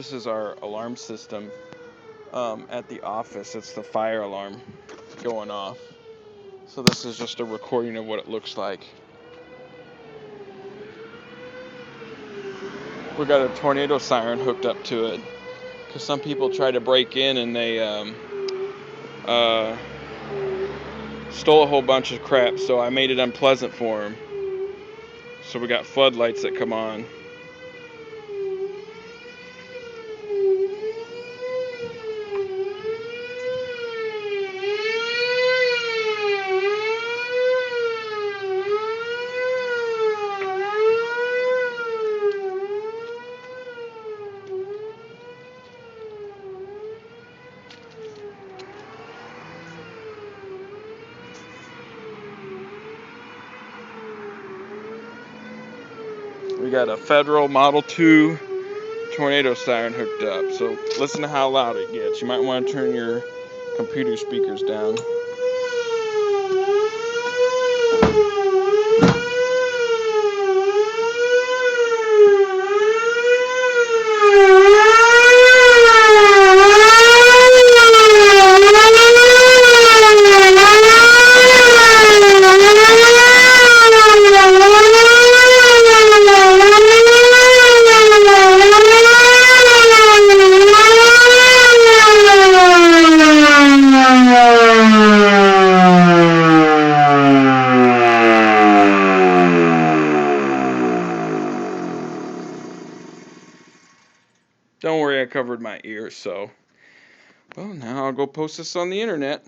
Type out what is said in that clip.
This is our alarm system at the office. It's the fire alarm going off. So this is just a recording of what it looks like. We got a tornado siren hooked up to it because some people try to break in and they stole a whole bunch of crap, so I made it unpleasant for them. So we got floodlights that come on. We got a Federal Model 2 tornado siren hooked up. So listen to how loud it gets. You might want to turn your computer speakers down. Don't worry, I covered my ears, so. Well, now I'll go post this on the internet.